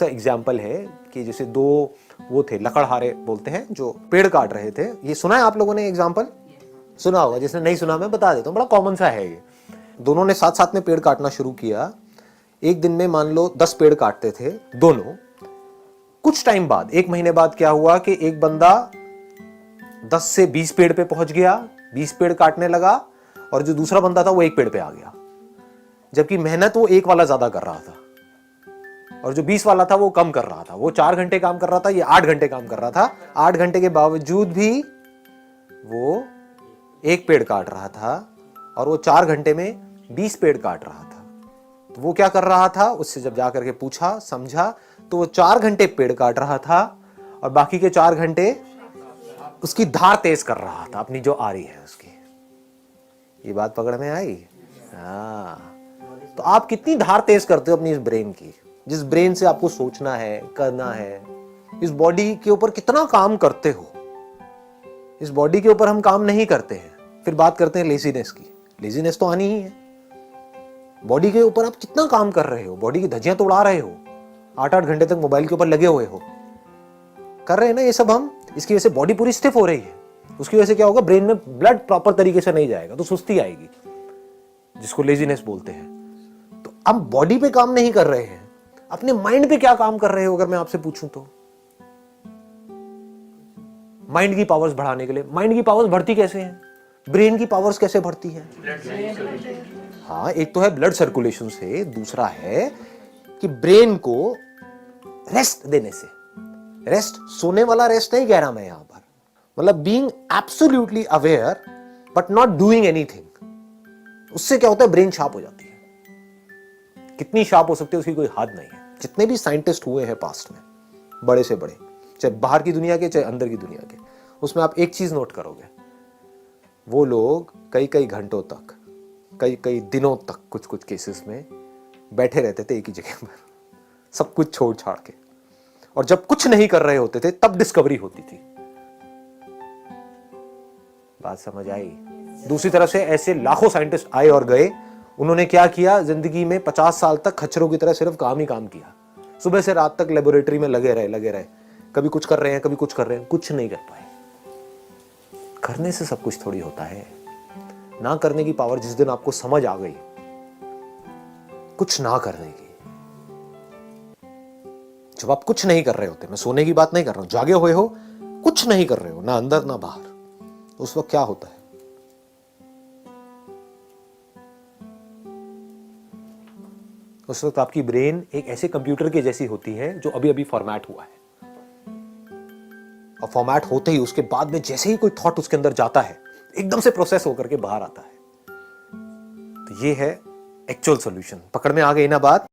Example है कि जैसे दो वो थे लकड़हारे बोलते हैं जो पेड़ काट रहे थे। ये सुना है आप लोगों ने एग्जाम्पल? सुना होगा, जिसने नहीं सुना मैं बता देता हूँ, बड़ा कॉमन सा है ये। दोनों ने साथ साथ में पेड़ काटना शुरू किया। एक दिन में मान लो 10 पेड़ काटते थे दोनों। कुछ टाइम बाद, 1 महीने बाद क्या हुआ कि एक बंदा 10 से 20 पेड़ पे पहुंच गया, 20 पेड़ काटने लगा, और जो दूसरा बंदा था वो 1 पेड़ पे आ गया। जबकि मेहनत वो 1 वाला ज्यादा कर रहा था और जो 20 वाला था वो कम कर रहा था। वो 4 घंटे काम कर रहा था, ये 8 घंटे काम कर रहा था। 8 घंटे के बावजूद भी वो 1 पेड़ काट रहा था और वो 4 घंटे में 20 पेड़ काट रहा था। तो वो क्या कर रहा था, उससे जब जाकर के पूछा समझा तो वो 4 घंटे पेड़ काट रहा था और बाकी के 4 घंटे उसकी धार तेज कर रहा था, अपनी जो आ रही है उसकी। ये बात पकड़ में आई? हाँ। तो आप कितनी धार तेज करते हो अपनी इस ब्रेन की, जिस ब्रेन से आपको सोचना है, करना है। इस बॉडी के ऊपर कितना काम करते हो। इस बॉडी के ऊपर हम काम नहीं करते हैं, फिर बात करते हैं लेजीनेस की। लेजीनेस तो आनी ही है। बॉडी के ऊपर आप कितना काम कर रहे हो, बॉडी की धज्जियां तो उड़ा रहे हो, 8-8 घंटे तक मोबाइल के ऊपर लगे हुए हो, कर रहे हैं ना ये सब हम। इसकी वजह से बॉडी पूरी स्टिफ हो रही है। उसकी वजह से क्या होगा, ब्रेन में ब्लड प्रॉपर तरीके से नहीं जाएगा तो सुस्ती आएगी, जिसको लेजीनेस बोलते हैं। तो हम बॉडी पे काम नहीं कर रहे हैं, अपने माइंड पे क्या काम कर रहे हो अगर मैं आपसे पूछूं तो? माइंड की पावर्स बढ़ाने के लिए। माइंड की पावर्स बढ़ती कैसे हैं? ब्रेन की पावर्स कैसे बढ़ती हैं? हाँ, एक तो है ब्लड सर्कुलेशन से, दूसरा है कि ब्रेन को रेस्ट देने से। रेस्ट सोने वाला रेस्ट नहीं कह रहा मैं यहां पर, मतलब being absolutely aware but not doing anything. उससे क्या होता है, ब्रेन शार्प हो जाती है। कितनी शार्प हो सकती है उसकी कोई हद नहीं है। जितने भी साइंटिस्ट हुए हैं पास्ट में, बड़े से बड़े, चाहे बाहर की दुनिया के चाहे अंदर की दुनिया के, उसमें आप एक चीज नोट करोगे, वो लोग कई कई घंटों तक, कई कई दिनों तक कुछ कुछ केसेस में बैठे रहते थे एक ही जगह पर, सब कुछ छोड़ छाड़ के। और जब कुछ नहीं कर रहे होते थे तब डिस्कवरी होती थी। बात समझ आई? दूसरी तरफ से ऐसे लाखों साइंटिस्ट आए और गए। उन्होंने क्या किया, जिंदगी में 50 साल तक खच्चरों की तरह सिर्फ काम ही काम किया। सुबह से रात तक लेबोरेटरी में लगे रहे। कभी कुछ कर रहे हैं, कभी कुछ कर रहे हैं, कुछ नहीं कर पाए। करने से सब कुछ थोड़ी होता है। ना करने की पावर जिस दिन आपको समझ आ गई, कुछ ना करने की, जब आप कुछ नहीं कर रहे होते, मैं सोने की बात नहीं कर रहा हूं, जागे हुए हो, कुछ नहीं कर रहे हो, ना अंदर ना बाहर, तो उस वक्त क्या होता है? उस वक्त आपकी ब्रेन एक ऐसे कंप्यूटर के जैसी होती है जो अभी अभी फॉर्मेट हुआ है। और फॉर्मेट होते ही उसके बाद में जैसे ही कोई थॉट उसके अंदर जाता है, एकदम से प्रोसेस होकर के बाहर आता है। तो ये है एक्चुअल सॉल्यूशन। पकड़ में आ गई ना बात?